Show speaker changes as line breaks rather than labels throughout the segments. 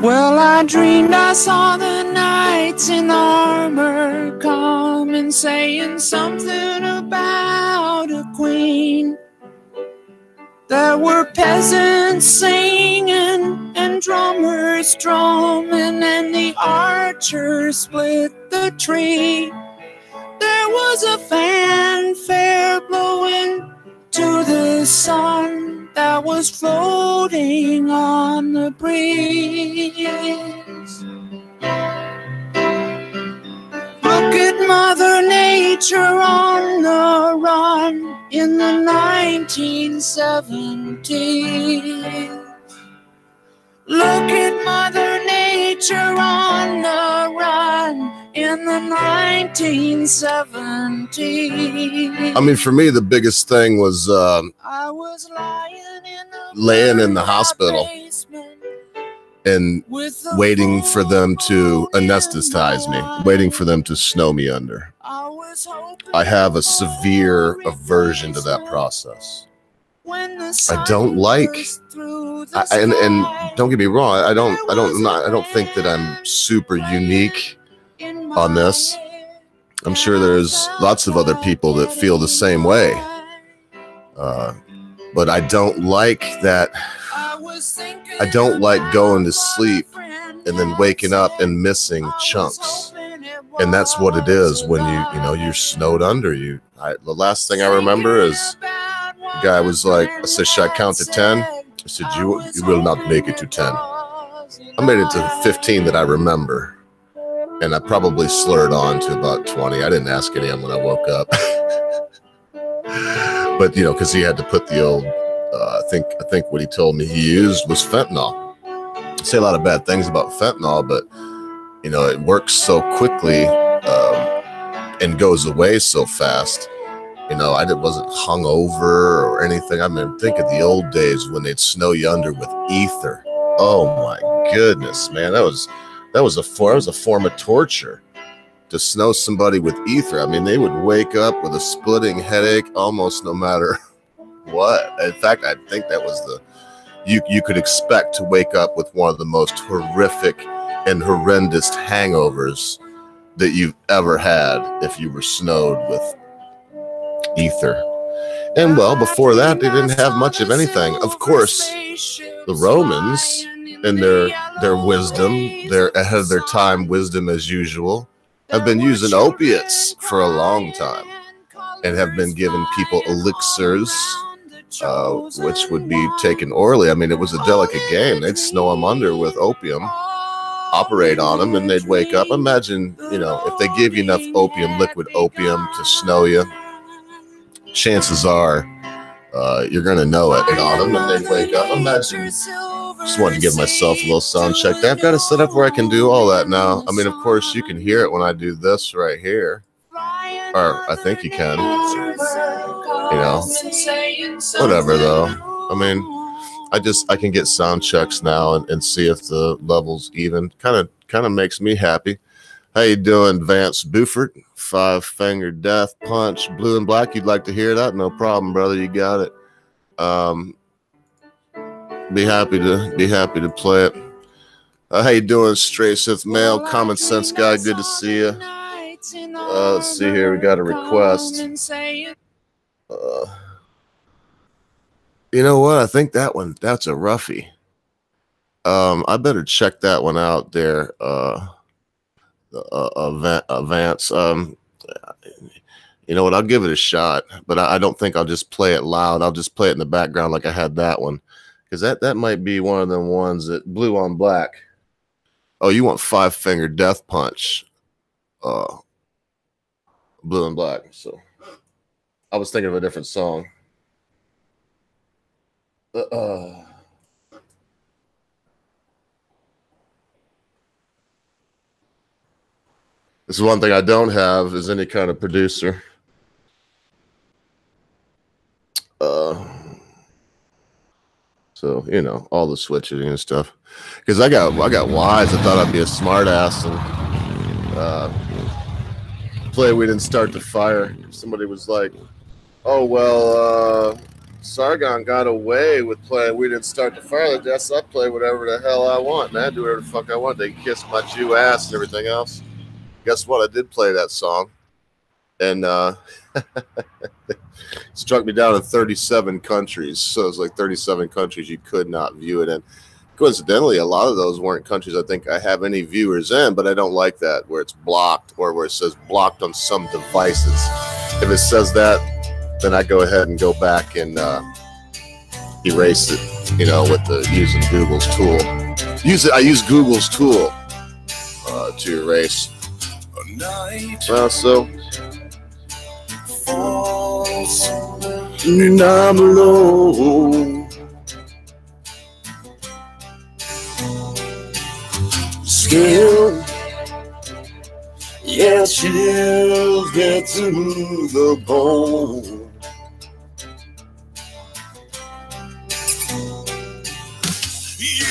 Well, I dreamed I saw the knights in armor coming, saying something about a queen. There were peasants singing and drummers drumming, and the archers split the tree. There was a fanfare blowing to the sun that was floating on the breeze. Look at Mother Nature on the run in the 1970s. Look at Mother Nature on the run in the 1970s.
I mean, for me, the biggest thing was
I was
laying in the hospital and waiting for them to anesthetize me, waiting for them to snow me under. I have a severe aversion to that process. I don't like, and don't get me wrong, I don't think that I'm super unique on this. I'm sure there's lots of other people that feel the same way, but I don't like that. I don't like going to sleep and then waking up and missing chunks, and that's what it is when you're snowed under. The last thing I remember is the guy was like, I said, should I count to 10? I said, you will not make it to 10. I made it to 15 that I remember, and I probably slurred on to about 20. I didn't ask any of them when I woke up. But, because he had to put the old, I think what he told me he used was fentanyl. I say a lot of bad things about fentanyl, but, it works so quickly and goes away so fast. I wasn't hungover or anything. I mean, think of the old days when they'd snow you under with ether. Oh my goodness, man. That was a form of torture to snow somebody with ether. I mean, they would wake up with a splitting headache almost no matter what. In fact, I think that was you could expect to wake up with one of the most horrific and horrendous hangovers that you've ever had if you were snowed with ether. And well, before that, they didn't have much of anything. Of course, the Romans, in their wisdom, their ahead of their time wisdom as usual, have been using opiates for a long time and have been giving people elixirs, which would be taken orally. I mean, it was a delicate game. They'd snow them under with opium, operate on them, and they'd wake up. Imagine, if they gave you enough liquid opium to snow you, chances are you're going to know it on them, and they'd wake up. Imagine, just wanted to give myself a little sound check. I've got it set up where I can do all that now. I mean, of course, you can hear it when I do this right here. Or I think you can. Whatever, though. I mean, I can get sound checks now and see if the level's even. Kind of makes me happy. How you doing, Vance Buford? 5-finger death punch, blue and black. You'd like to hear that? No problem, brother. You got it. Be happy to play it. How you doing, Stray Sith Male? Common Sense Guy. Good to see you. Let's see here. We got a request. You know what? I think that's a roughie. I better check that one out there. Vance. You know what? I'll give it a shot, but I don't think I'll just play it loud. I'll just play it in the background like I had that one, because that might be one of them ones that blue on black. Oh, you want 5-finger death punch? Blue and black. So I was thinking of a different song. This is one thing I don't have is any kind of producer. So, all the switching and stuff. Because I got wise. I thought I'd be a smart ass and play We Didn't Start the Fire. Somebody was like, oh, well, Sargon got away with playing We Didn't Start the Fire. I guess I play whatever the hell I want, man. Do whatever the fuck I want. They can kiss my Jew ass and everything else. Guess what? I did play that song. And struck me down in 37 countries. So it's like 37 countries you could not view it in. Coincidentally, a lot of those weren't countries I think I have any viewers in, but I don't like that where it's blocked or where it says blocked on some devices. If it says that, then I go ahead and go back and erase it, you know, with the using Google's tool. I use Google's tool to erase. So and I'm alone. Still, yeah, chills get to the bone. You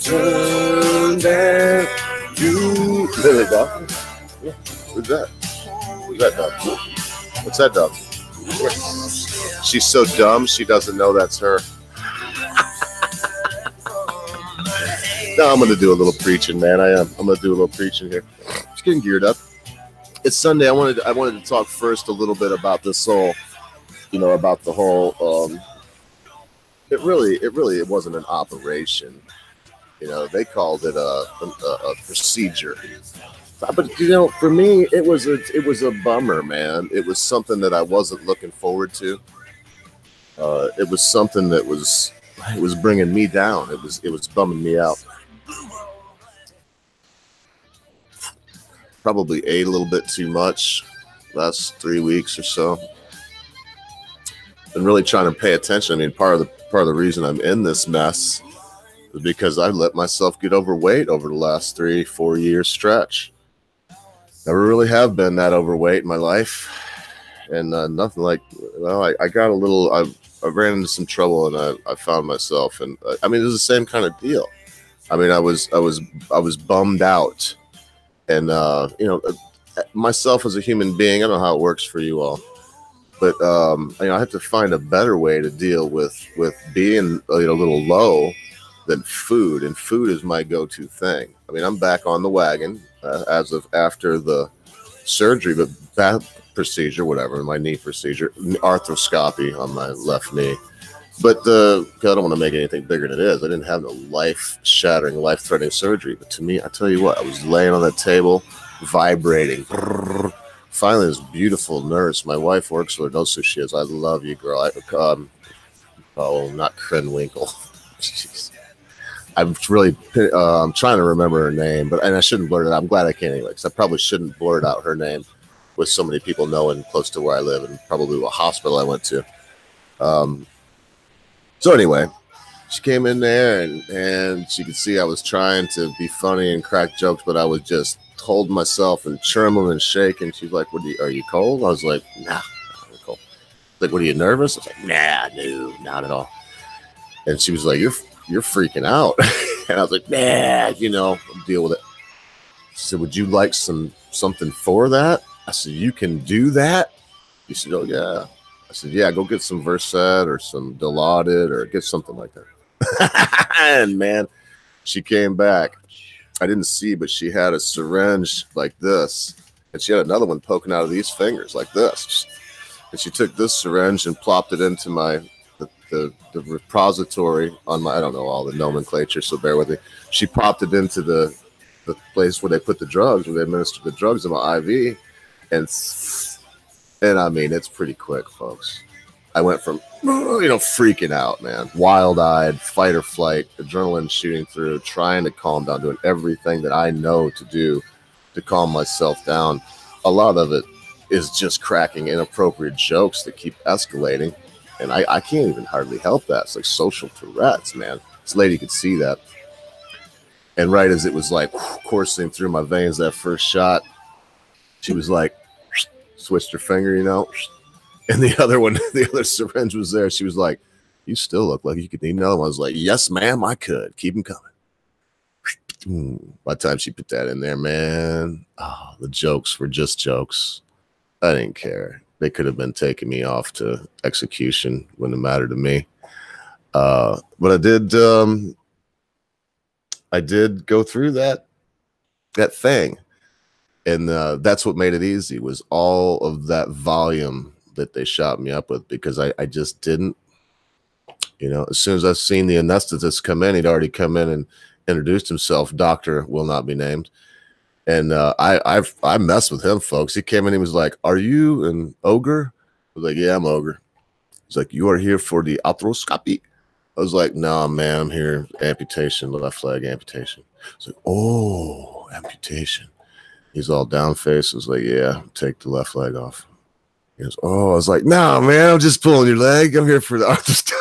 turn back, you. Is that a dog? Yeah. Who's that? Who's that dog? What's that dog? Yeah. She's so dumb, she doesn't know that's her. No, I'm going to do a little preaching, man. I am. I'm going to do a little preaching here. Just getting geared up. It's Sunday. I wanted to talk first a little bit about this whole, you know, about the whole. It really wasn't an operation. You know, they called it a procedure. But you know, for me, it was a bummer, man. It was something that I wasn't looking forward to. It was something that was bringing me down. It was bumming me out. Probably ate a little bit too much last 3 weeks or so. Been really trying to pay attention. I mean, part of the reason I'm in this mess is because I let myself get overweight over the last 3-4 years stretch. Never really have been that overweight in my life, and nothing like. Well, I got a little. I ran into some trouble, and I found myself, and I mean, it was the same kind of deal. I mean, I was bummed out. And, you know, myself as a human being, I don't know how it works for you all, but, you know, I have to find a better way to deal with being a little low than food. And food is my go-to thing. I mean, I'm back on the wagon as of after the surgery, but that procedure, whatever, my knee procedure, arthroscopy on my left knee. But I don't want to make anything bigger than it is. I didn't have no life-shattering, life-threatening surgery. But to me, I tell you what, I was laying on that table, vibrating. Finally, this beautiful nurse, my wife works with her, knows who she is. I love you, girl. Not Krenwinkel. Jeez. I'm really, I'm trying to remember her name, and I shouldn't blurt it out. I'm glad I can't anyway, because I probably shouldn't blurt out her name with so many people knowing close to where I live and probably what hospital I went to. So anyway, she came in there and she could see I was trying to be funny and crack jokes, but I was just holding myself and trembling and shaking. She's like, are you cold? I was like, nah, I'm not cold. Like, what, are you nervous? I was like, nah, no, not at all. And she was like, you're freaking out. And I was like, nah, you know, I'll deal with it. She said, would you like something for that? I said, you can do that? She said, oh yeah. I said, yeah, go get some Versed or some Dilaudid or get something like that. And man, she came back. I didn't see, but she had a syringe like this. And she had another one poking out of these fingers like this. And she took this syringe and plopped it into the repository on my, I don't know all the nomenclature, so bear with me. She popped it into the place where they put the drugs, where they administer the drugs in my IV. And I mean, it's pretty quick, folks. I went from, freaking out, man, wild-eyed, fight or flight, adrenaline shooting through, trying to calm down, doing everything that I know to do to calm myself down. A lot of it is just cracking inappropriate jokes that keep escalating. And I can't even hardly help that. It's like social Tourette's, man. This lady could see that. And right as it was like coursing through my veins, that first shot, she was like, switched her finger, and the other syringe was there. She was like, you still look like you could need another one. I was like, yes, ma'am, I could. Keep them coming. By the time she put that in there, man, the jokes were just jokes. I didn't care. They could have been taking me off to execution. Wouldn't have mattered to me. But I did go through that thing. And that's what made it easy, was all of that volume that they shot me up with, because I just didn't, as soon as I've seen the anesthetist come in, he'd already come in and introduced himself. Doctor will not be named. And I messed with him, folks. He came in, he was like, "Are you an ogre?" I was like, "Yeah, I'm ogre." He's like, "You are here for the arthroscopy?" I was like, "Nah, man, I'm here, amputation, left leg amputation." He's like, "Oh, amputation." He's all down face. I was like, "Yeah, take the left leg off." He goes, "Oh," I was like, "No, man, I'm just pulling your leg. I'm here for the arthroscopy."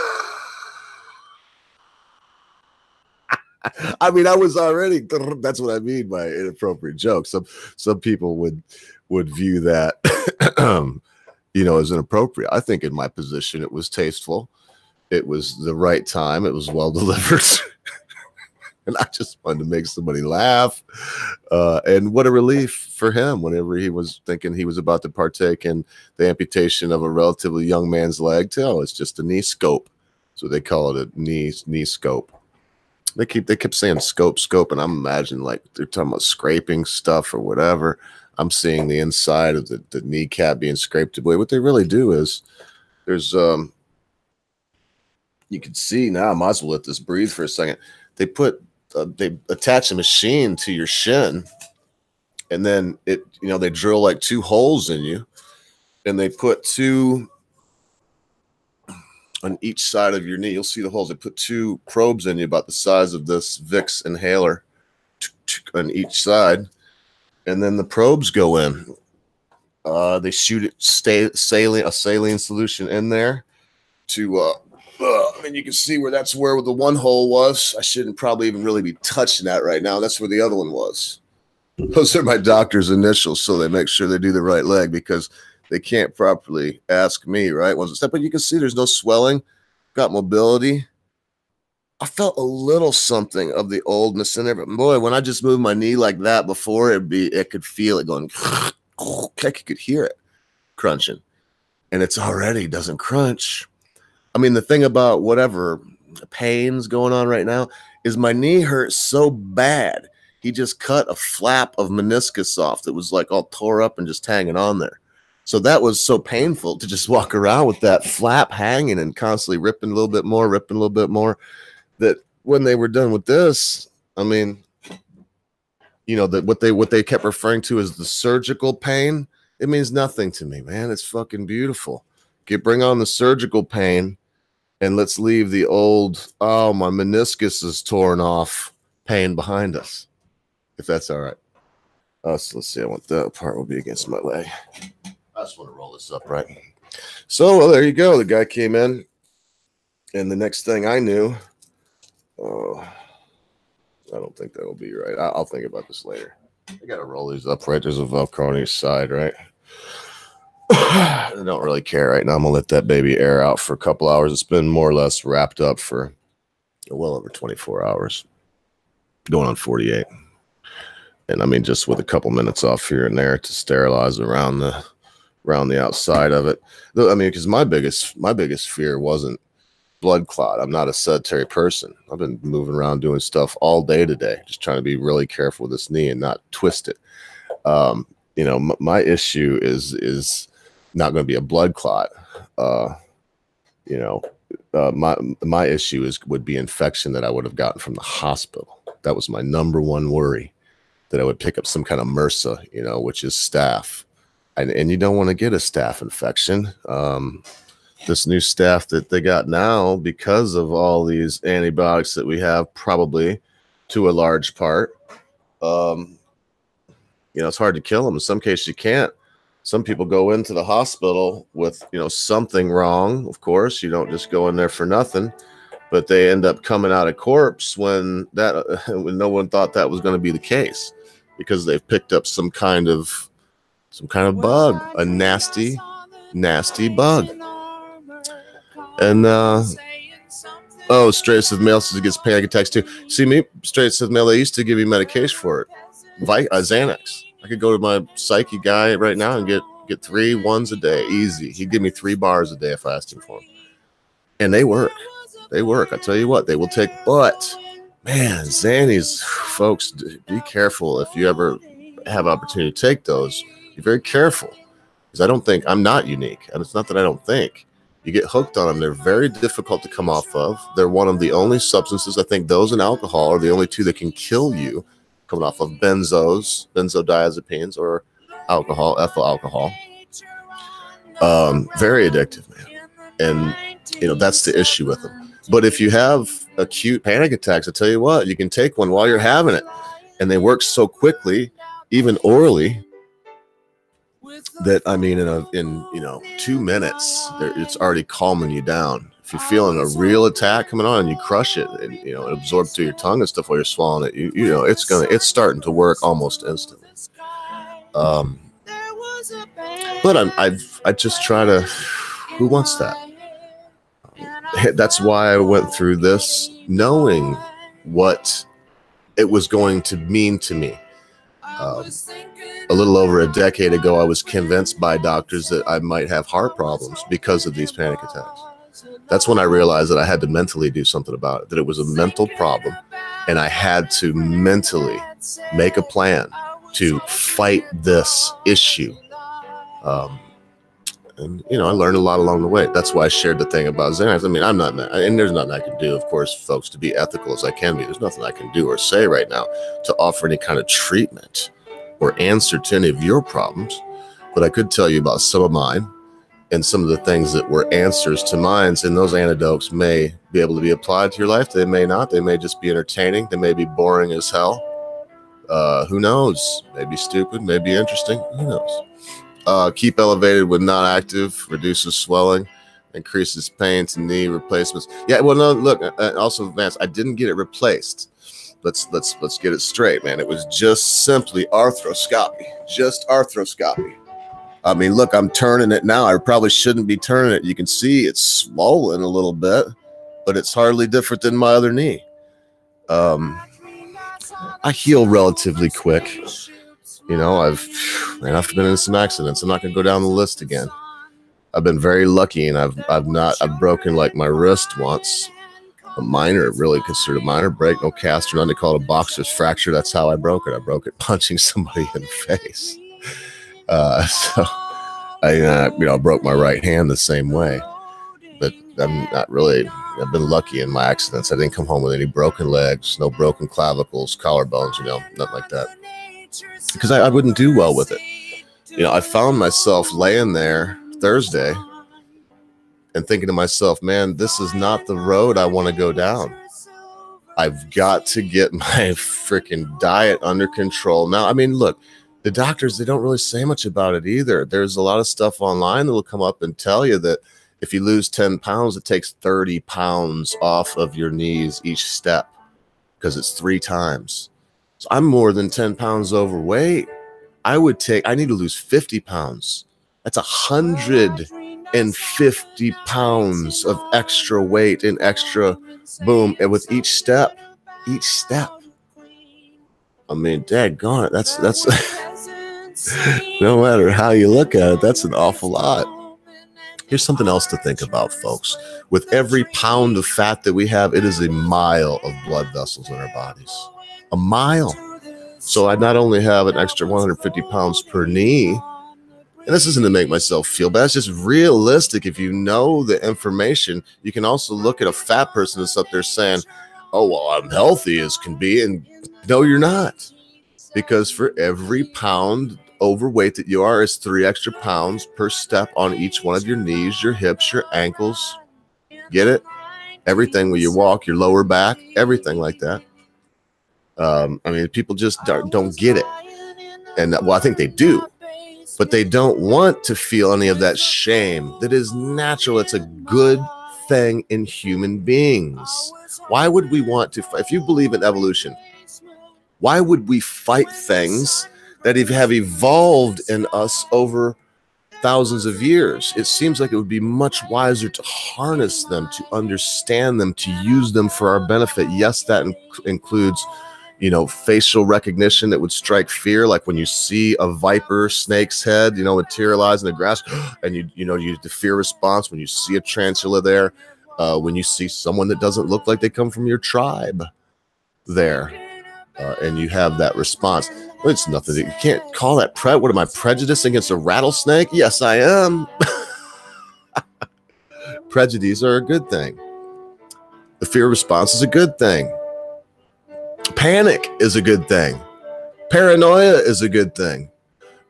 I mean, I was already, that's what I mean by inappropriate jokes. Some people would view that, as inappropriate. I think in my position, it was tasteful. It was the right time. It was well delivered. And I just wanted to make somebody laugh. And what a relief for him whenever he was thinking he was about to partake in the amputation of a relatively young man's leg. Too. It's just a knee scope. So they call it a knee scope. They kept saying scope, and I'm imagining like they're talking about scraping stuff or whatever. I'm seeing the inside of the kneecap being scraped away. What they really do is there's you can see now. I might as well let this breathe for a second. They attach a machine to your shin, and then they drill like 2 holes in you, and they put 2 on each side of your knee. You'll see the holes. They put 2 probes in you about the size of this Vicks inhaler on each side, and then the probes go in. They shoot it a saline solution in there to you can see where the one hole was. I shouldn't probably even really be touching that right now. That's where the other one was. Those are my doctor's initials, so they make sure they do the right leg, because they can't properly ask me, right? But you can see there's no swelling, got mobility. I felt a little something of the oldness in there, but boy, when I just moved my knee like that before, it could feel it going, I could hear it crunching, and it's already doesn't crunch. I mean, the thing about whatever pain's going on right now is my knee hurts so bad. He just cut a flap of meniscus off that was like all tore up and just hanging on there. So that was so painful to just walk around with that flap hanging and constantly ripping a little bit more, that when they were done with this, I mean, that what they kept referring to as the surgical pain, it means nothing to me, man. It's fucking beautiful. Bring on the surgical pain, and let's leave the old, oh, my meniscus is torn off pain behind us, if that's all right. So let's see. I want that part will be against my leg. I just want to roll this up right. So, well, there you go. The guy came in, and the next thing I knew, I don't think that will be right. I'll think about this later. I got to roll these up, right? There's a Velcro on each side, right? I don't really care right now. I'm going to let that baby air out for a couple hours. It's been more or less wrapped up for well over 24 hours, going on 48. And I mean, just with a couple minutes off here and there to sterilize around the outside of it. I mean, because my biggest fear wasn't blood clot. I'm not a sedentary person. I've been moving around doing stuff all day today, just trying to be really careful with this knee and not twist it. My issue is not going to be a blood clot. My issue would be infection that I would have gotten from the hospital. That was my number one worry, that I would pick up some kind of MRSA, which is staph. And you don't want to get a staph infection. This new staph that they got now, because of all these antibiotics that we have, probably to a large part, it's hard to kill them. In some cases, you can't. Some people go into the hospital with, something wrong. Of course, you don't just go in there for nothing, but they end up coming out a corpse when no one thought that was going to be the case, because they've picked up some kind of bug, a nasty bug. And Straight Says Mail says it gets panic attacks too. See me, Straight Says Mail, they used to give me medication for it, Xanax. I could go to my psyche guy right now and get Get 3 ones a day, easy. He'd give me 3 bars a day if I asked him for them. And they work. They work. I tell you what, they will take. But man, Xannies, folks, be careful if you ever have opportunity to take those. Be very careful, because I'm not unique, and it's not that I don't think. You get hooked on them. They're very difficult to come off of. They're one of the only substances, I think those and alcohol are the only 2 that can kill you, coming off of benzodiazepines, or alcohol, ethyl alcohol. Very addictive, man. And, that's the issue with them. But if you have acute panic attacks, I tell you what, you can take one while you're having it. And they work so quickly, even orally, that in 2 minutes, it's already calming you down. If you're feeling a real attack coming on and you crush it, and it absorbs through your tongue and stuff while you're swallowing it, it's starting to work almost instantly. But I just try to. Who wants that? That's why I went through this, knowing what it was going to mean to me. A little over a decade ago, I was convinced by doctors that I might have heart problems because of these panic attacks. That's when I realized that I had to mentally do something about it, that it was a mental problem, and I had to mentally make a plan to fight this issue. And I learned a lot along the way. That's why I shared the thing about Xanax. I mean, I'm not, and there's nothing I can do, of course, folks, to be ethical as I can be. There's nothing I can do or say right now to offer any kind of treatment or answer to any of your problems. But I could tell you about some of mine and some of the things that were answers to mine. And those antidotes may be able to be applied to your life. They may not. They may just be entertaining. They may be boring as hell. Who knows? Maybe stupid, maybe interesting. Who knows? Keep elevated when not active, reduces swelling, increases pain to knee replacements. Yeah, well, no, look, also, Vance, I didn't get it replaced. Let's get it straight, man. It was just simply arthroscopy, just arthroscopy. I mean, look, I'm turning it now. I probably shouldn't be turning it. You can see it's swollen a little bit, but it's hardly different than my other knee. I heal relatively quick. I've been in some accidents. I'm not going to go down the list again. I've been very lucky, and I've broken like my wrist once, a minor, really considered a minor break, no cast or nothing. They call it a boxer's fracture. That's how I broke it. I broke it punching somebody in the face. So I broke my right hand the same way, but I'm not really. I've been lucky in my accidents. I didn't come home with any broken legs, no broken clavicles, collarbones, nothing like that. Because I wouldn't do well with it. I found myself laying there Thursday and thinking to myself, man, this is not the road I want to go down. I've got to get my freaking diet under control. Now, I mean, look, the doctors, they don't really say much about it either. There's a lot of stuff online that will come up and tell you that if you lose 10 pounds, it takes 30 pounds off of your knees each step, because it's 3 times. So I'm more than 10 pounds overweight. I need to lose 50 pounds. That's 150 pounds of extra weight and extra boom. And with each step. I mean, daggone it. That's no matter how you look at it, that's an awful lot. Here's something else to think about, folks. With every pound of fat that we have, it is a mile of blood vessels in our bodies. A mile. So I not only have an extra 150 pounds per knee, and this isn't to make myself feel bad, it's just realistic. If you know the information, you can also look at a fat person that's up there saying, oh, well, I'm healthy as can be. And no, you're not. Because for every pound overweight that you are is 3 extra pounds per step on each one of your knees, your hips, your ankles. Get it? Everything when you walk, your lower back, everything like that. I mean, people just don't get it. And well, I think they do, but they don't want to feel any of that shame. That is natural. It's a good thing in human beings. Why would we want to, if you believe in evolution, why would we fight things that have evolved in us over thousands of years? It seems like it would be much wiser to harness them, to understand them, to use them for our benefit. Yes, that includes facial recognition that would strike fear, like when you see a viper snake's head, materialize in the grass, and you the fear response when you see a tarantula there, when you see someone that doesn't look like they come from your tribe there, and you have that response. Well, it's nothing. You can't call that what am I, prejudicing against a rattlesnake? Yes, I am. Prejudice are a good thing. The fear response is a good thing. Panic is a good thing. Paranoia is a good thing.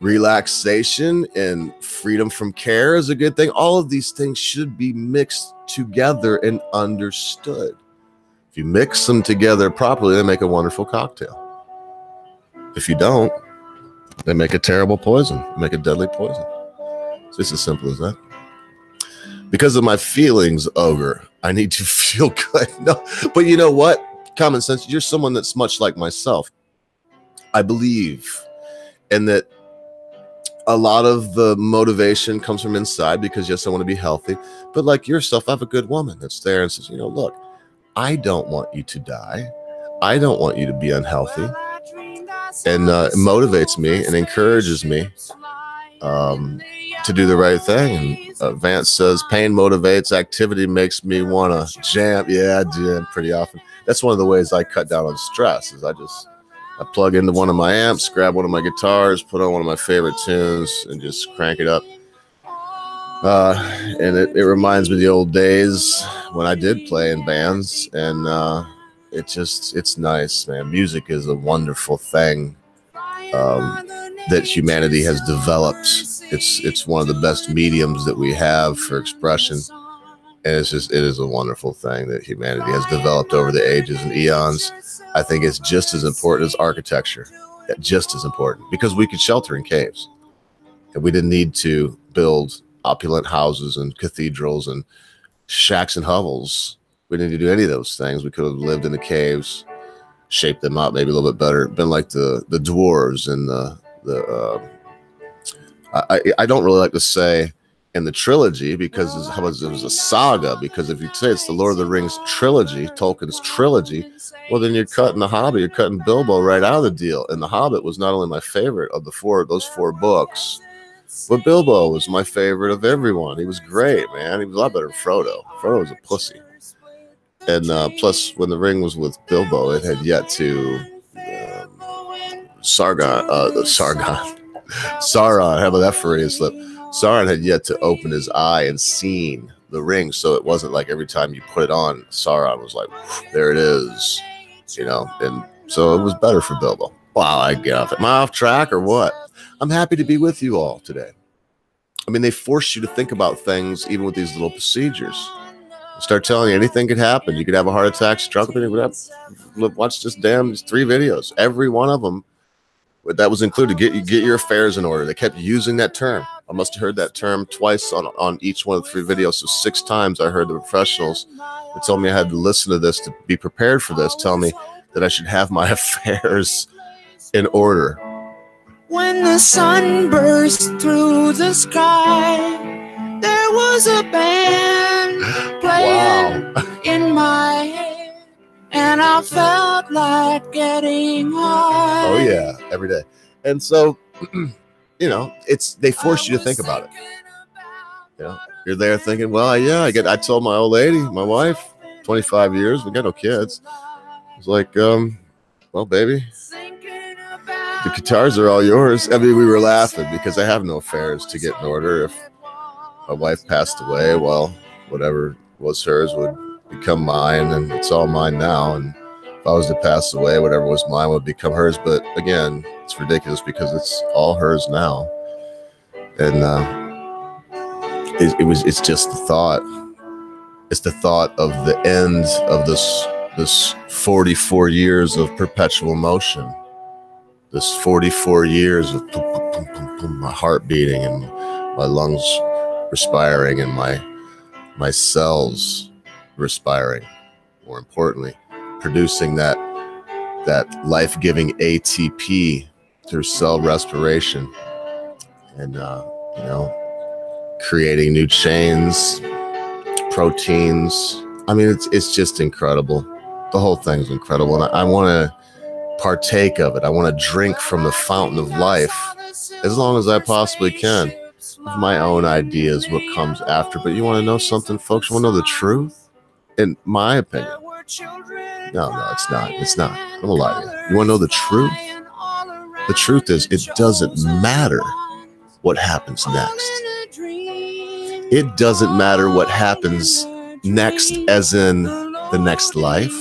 Relaxation and freedom from care is a good thing. All of these things should be mixed together and understood. If you mix them together properly, they make a wonderful cocktail. If you don't, they make a terrible poison, make a deadly poison. It's just as simple as that. Because of my feelings, Ogre, I need to feel good. No, but you know what? Common sense, you're someone that's much like myself. I believe in that a lot of the motivation comes from inside because, yes, I want to be healthy. But like yourself, I have a good woman that's there and says, look, I don't want you to die. I don't want you to be unhealthy. And it motivates me and encourages me to do the right thing. And Vance says, pain motivates, activity makes me want to jam. Yeah, I jam pretty often. That's one of the ways I cut down on stress, is I plug into one of my amps, grab one of my guitars, put on one of my favorite tunes, and just crank it up. And it reminds me of the old days when I did play in bands, and it's nice, man. Music is a wonderful thing that humanity has developed. It's one of the best mediums that we have for expression. And it is a wonderful thing that humanity has developed over the ages and eons. I think it's just as important as architecture, just as important, because we could shelter in caves. And we didn't need to build opulent houses and cathedrals and shacks and hovels. We didn't need to do any of those things. We could have lived in the caves, shaped them out maybe a little bit better, been like the dwarves and I don't really like to say in the trilogy, because it was a saga, because if you say it's the Lord of the Rings trilogy, Tolkien's trilogy, well, then you're cutting The Hobbit, you're cutting Bilbo right out of the deal. And The Hobbit was not only my favorite of those four books, but Bilbo was my favorite of everyone. He was great, man. He was a lot better than Frodo. Frodo was a pussy. And plus, when the ring was with Bilbo, it had yet to Sauron, how about that Freudian slip? Sauron had yet to open his eye and seen the ring, so it wasn't like every time you put it on, Sauron was like, there it is, and so it was better for Bilbo. Wow, I get off it. Am I off track or what? I'm happy to be with you all today. I mean, they force you to think about things, even with these little procedures. Start telling you anything could happen. You could have a heart attack, stroke, watch these 3 videos. Every one of them that was included. Get your affairs in order. They kept using that term. I must have heard that term twice on each one of the 3 videos. So 6 times I heard the professionals that told me I had to listen to this to be prepared for this, tell me that I should have my affairs in order.
When the sun burst through the sky, there was a band playing in my head, and I felt like getting high.
Oh yeah, every day. And so they force you to think about it. You're there thinking, well, yeah, I told my old lady, my wife, 25 years, we got no kids. It's like, well, baby, the guitars are all yours. I mean, we were laughing because I have no affairs to get in order. If my wife passed away, well, whatever was hers would become mine, and it's all mine now. And if I was to pass away, whatever was mine would become hers. But again, it's ridiculous because it's all hers now. And it's just the thought. It's the thought of the end of this 44 years of perpetual motion. This 44 years of boom, boom, boom, boom, boom, my heart beating and my lungs respiring and my cells respiring. More importantly, producing that life-giving ATP through cell respiration, and creating new chains, proteins. I mean, it's just incredible. The whole thing's incredible, and I want to partake of it. I want to drink from the fountain of life as long as I possibly can. With my own ideas, what comes after. But you want to know something, folks? You want to know the truth? In my opinion. No, it's not. It's not. I'm gonna lie to you. You want to know the truth? The truth is, it doesn't matter what happens next. It doesn't matter what happens next, as in the next life.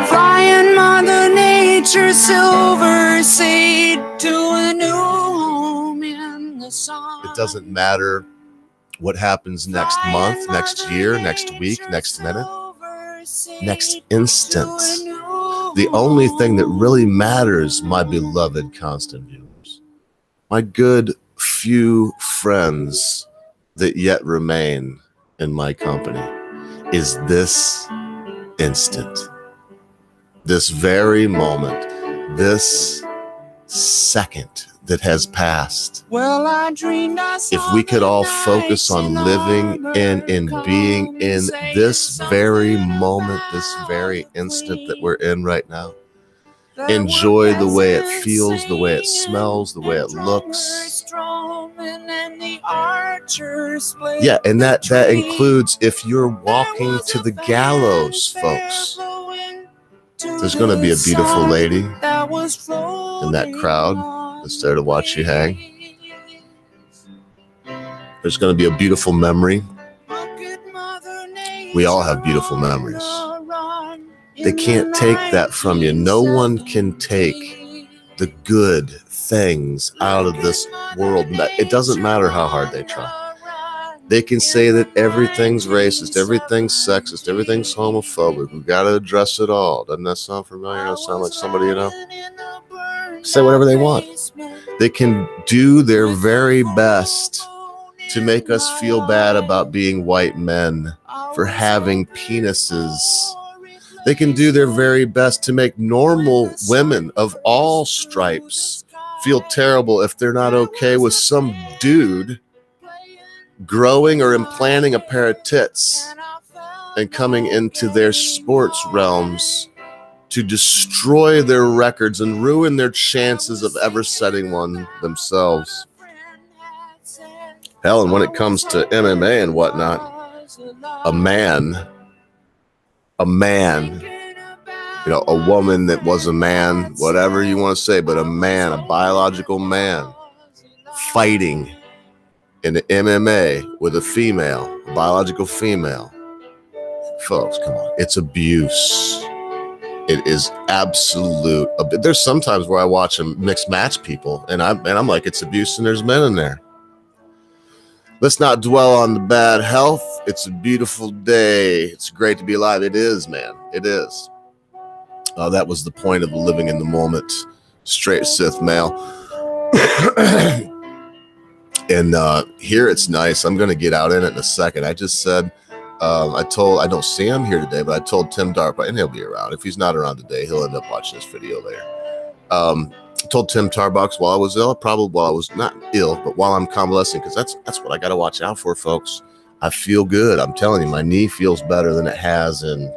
Flying Mother Nature silver seed to a new home in the sun.
It doesn't matter what happens next month, next year, next week, next minute, next instant. The only thing that really matters, my beloved constant viewers, my good few friends that yet remain in my company, is this instant, this very moment, this second that has passed.
Well, I dreamed I saw
If we could all focus on living in and being in this very moment, this very instant that we're in right now, enjoy the way it feels, the way it smells, the way it looks. Yeah, and that includes if you're walking to the gallows, folks. There's going to be a beautiful lady in that crowd that's there to watch you hang. There's going to be a beautiful memory. We all have beautiful memories. They can't take that from you. No one can take the good things out of this world. It doesn't matter how hard they try. They can say that everything's racist, everything's sexist, everything's homophobic. We've got to address it all. Doesn't that sound familiar? Doesn't that sound like somebody you know? Say whatever they want. They can do their very best to make us feel bad about being white men, for having penises. They can do their very best to make normal women of all stripes feel terrible if they're not okay with some dude growing or implanting a pair of tits and coming into their sports realms to destroy their records and ruin their chances of ever setting one themselves. Hell, and when it comes to MMA and whatnot, a man, you know, a woman that was a man, whatever you want to say, but a man, a biological man, fighting in the MMA with a female, a biological female. Folks, come on. It's abuse. It is absolute. There's sometimes where I watch them mixed match people, and I'm like, it's abuse, and there's men in there. Let's not dwell on the bad health. It's a beautiful day. It's great to be alive. It is, man. It is. That was the point of living in the moment. Straight Sith male. And here it's nice. I'm going to get out in it in a second. I just said, I don't see him here today, but I told Tim Tarbuck, and he'll be around. If he's not around today, he'll end up watching this video later. I told Tim Tarbuck while I was ill, probably while I was not ill, but while I'm convalescing, because that's what I got to watch out for, folks. I feel good. I'm telling you, my knee feels better than it has in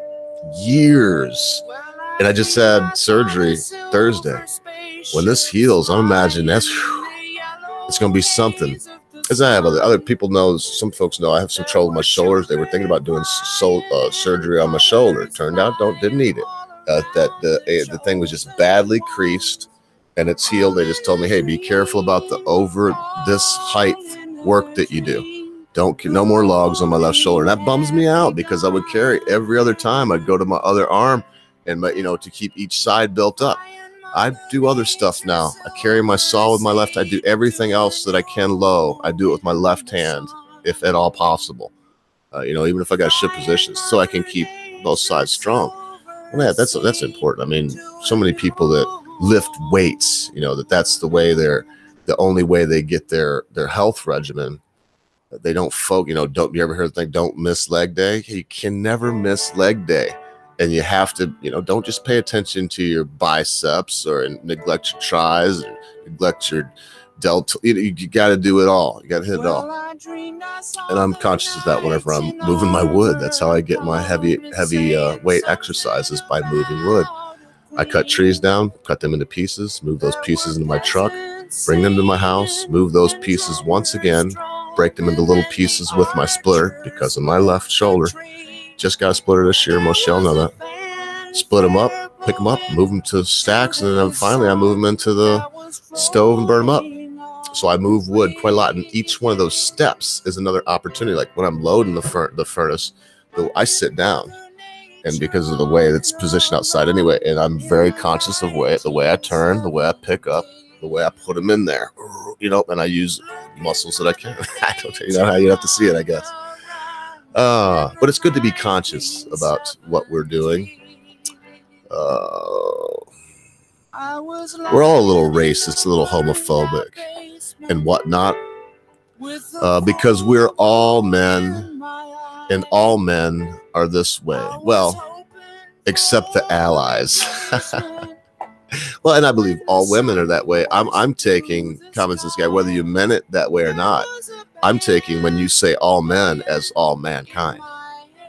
years. And I just had surgery Thursday. When this heals, I'm imagining it's going to be something. As I have other people know, some folks know I have some trouble with my shoulders. They were thinking about doing surgery on my shoulder. It turned out didn't need it. The thing was just badly creased, and it's healed. They just told me, hey, be careful about the over this height work that you do. No more logs on my left shoulder. And that bums me out because I would carry every other time. I'd go to my other arm and to keep each side built up. I do other stuff now. I carry my saw with my left. I do everything else that I can low. I do it with my left hand, if at all possible. Even if I got shift positions, so I can keep both sides strong. Well, yeah, that's important. I mean, so many people that lift weights, that's the way the only way they get their health regimen. They don't don't you ever hear the thing, don't miss leg day? You can never miss leg day. And you have to, don't just pay attention to your biceps or neglect your tries or neglect your You got to do it all. You got to hit it all. And I'm conscious of that whenever I'm moving my wood. That's how I get my heavy weight exercises, by moving wood. I cut trees down, cut them into pieces, move those pieces into my truck, bring them to my house, move those pieces once again, break them into little pieces with my splitter because of my left shoulder. Just got a splitter this year. Most y'all know that. Split them up, pick them up, move them to stacks, and then finally I move them into the stove and burn them up. So I move wood quite a lot, and each one of those steps is another opportunity. Like when I'm loading the furnace, I sit down, and because of the way it's positioned outside anyway, and I'm very conscious of the way I turn, the way I pick up, the way I put them in there, and I use muscles that I can. I don't know how you have to see it, I guess. But it's good to be conscious about what we're doing. We're all a little racist, a little homophobic and whatnot, because we're all men, and all men are this way. Well, except the allies. Well, and I believe all women are that way. I'm taking common sense guy, whether you meant it that way or not. I'm taking when you say all men as all mankind,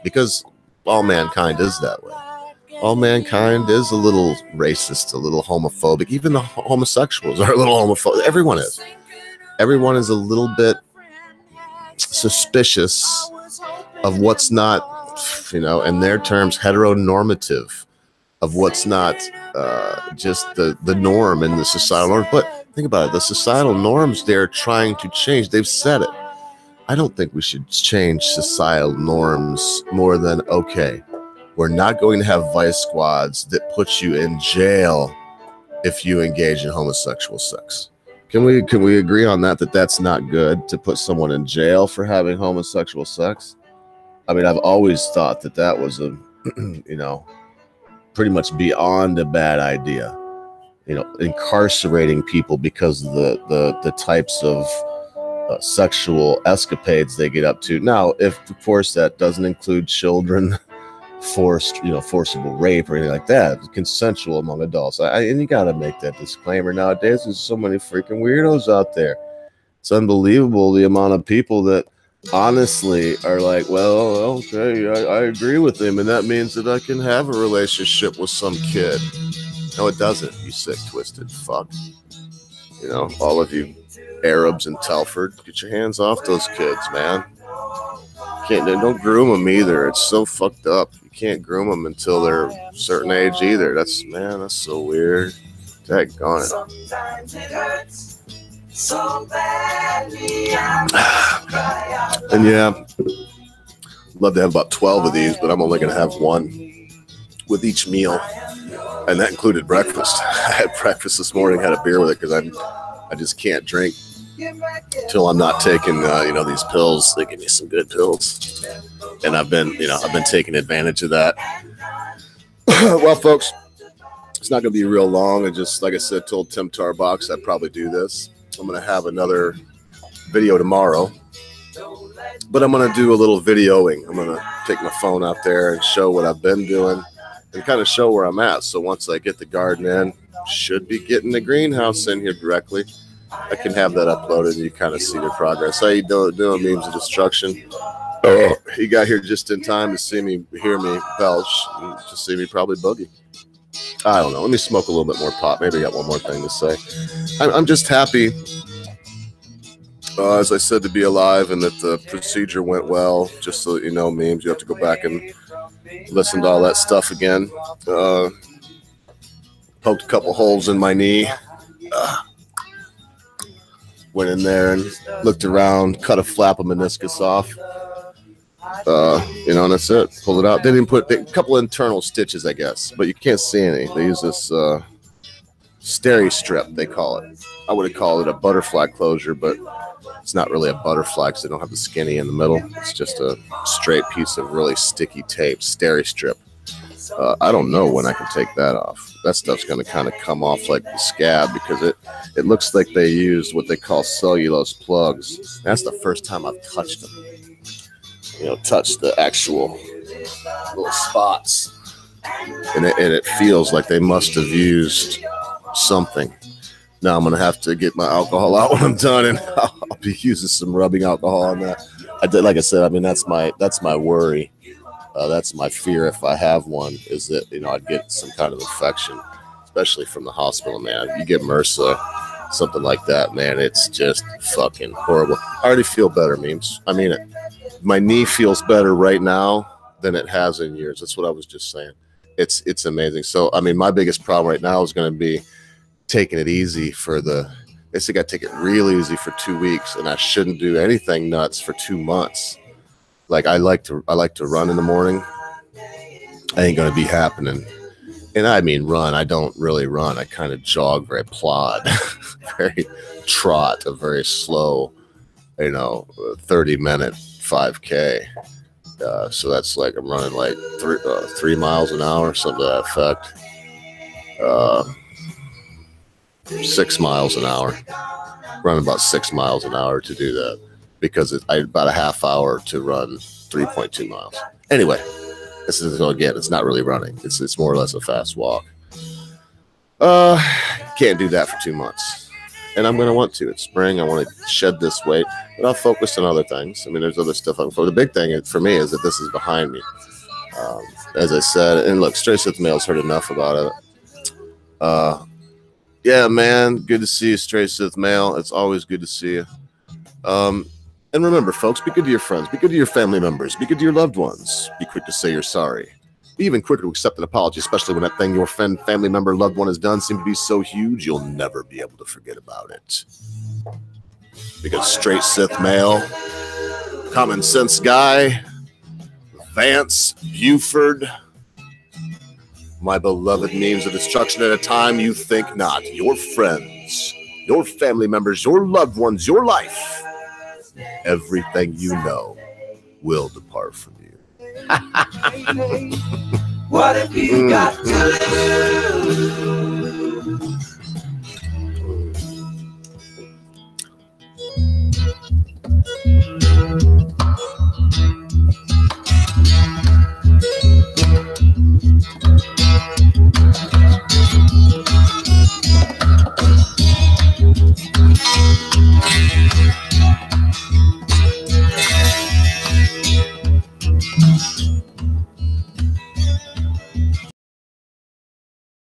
because all mankind is that way. All mankind is a little racist, a little homophobic. Even the homosexuals are a little homophobic. Everyone is. Everyone is a little bit suspicious of what's not, in their terms, heteronormative, of what's not just the norm and the societal norm. But think about it. The societal norms they're trying to change. They've said it. I don't think we should change societal norms more than, okay, we're not going to have vice squads that put you in jail if you engage in homosexual sex. Can we agree on that that's not good to put someone in jail for having homosexual sex? I mean, I've always thought that was a, pretty much beyond a bad idea. Incarcerating people because of the types of sexual escapades they get up to. Now, if of course that doesn't include children, forcible rape or anything like that, it's consensual among adults. And you got to make that disclaimer. Nowadays, there's so many freaking weirdos out there. It's unbelievable the amount of people that honestly are like, well, okay, I agree with him, and that means that I can have a relationship with some kid. No, it doesn't, you sick, twisted fuck. All of you Arabs in Telford, get your hands off those kids, man. Don't groom them either. It's so fucked up. You can't groom them until they're a certain age either. That's so weird. Daggone it.
Sometimes it hurts so badly.
And yeah, love to have about 12 of these, but I'm only going to have one with each meal. And that included breakfast. I had breakfast this morning, had a beer with it because I just can't drink till I'm not taking, these pills. They give me some good pills, and I've been taking advantage of that. Well, folks, it's not going to be real long. And just like I said, told Tim Tarbox I'd probably do this. I'm going to have another video tomorrow, but I'm going to do a little videoing. I'm going to take my phone out there and show what I've been doing and kind of show where I'm at. So once I get the garden in, should be getting the greenhouse in here directly. I can have that uploaded and you kind of see the progress. How you doing, Memes of Destruction? Oh, you got here just in time to see me, hear me belch, and to see me probably boogie. I don't know. Let me smoke a little bit more pot. Maybe I got one more thing to say. I'm just happy, as I said, to be alive and that the procedure went well. Just so that you know, Memes, you have to go back and listen to all that stuff again. Poked a couple holes in my knee. Went in there and looked around, cut a flap of meniscus off. And that's it. Pulled it out. They didn't put a couple internal stitches, I guess, but you can't see any. They use this Steri-Strip, they call it. I would have called it a butterfly closure, but it's not really a butterfly because they don't have the skinny in the middle. It's just a straight piece of really sticky tape, Steri-Strip. I don't know when I can take that off. That stuff's going to kind of come off like the scab because it looks like they used what they call cellulose plugs. That's the first time I've touched them. Touched the actual little spots. And it feels like they must have used something. Now I'm gonna have to get my alcohol out when I'm done, and I'll be using some rubbing alcohol on that. Like I said, I mean that's my worry. That's my fear if I have one, is that I'd get some kind of infection, especially from the hospital, man. You get MRSA, something like that, man. It's just fucking horrible. I already feel better, memes. I mean, my knee feels better right now than it has in years. That's what I was just saying. It's amazing. So I mean, my biggest problem right now is going to be taking it easy for they say I got to take it real easy for 2 weeks, and I shouldn't do anything nuts for 2 months. Like I like to run in the morning. Ain't gonna be happening. And I mean run. I don't really run. I kind of jog, very plod, very trot, a very slow, 30-minute 5K. So that's like I'm running like 3 miles an hour, something to that effect. 6 miles an hour. Run about 6 miles an hour to do that, because I about a half hour to run 3.2 miles. Anyway, it's not really running. It's more or less a fast walk. Can't do that for 2 months, and I'm going to want to. It's spring. I want to shed this weight, but I'll focus on other things. I mean, there's other stuff I'm for. The big thing for me is that this is behind me. As I said, and look, Stray Sith Mail's heard enough about it. Yeah, man, good to see you, Stray Sith Mail. It's always good to see you. And remember, folks, be good to your friends, be good to your family members, be good to your loved ones. Be quick to say you're sorry. Be even quicker to accept an apology, especially when that thing your friend, family member, loved one has done seems to be so huge you'll never be able to forget about it. Because Straight Sith Mail, Common Sense Guy, Vance Buford, my beloved memes of destruction at a time you think not. Your friends, your family members, your loved ones, your life, everything you know will depart from you.
What have you got to lose?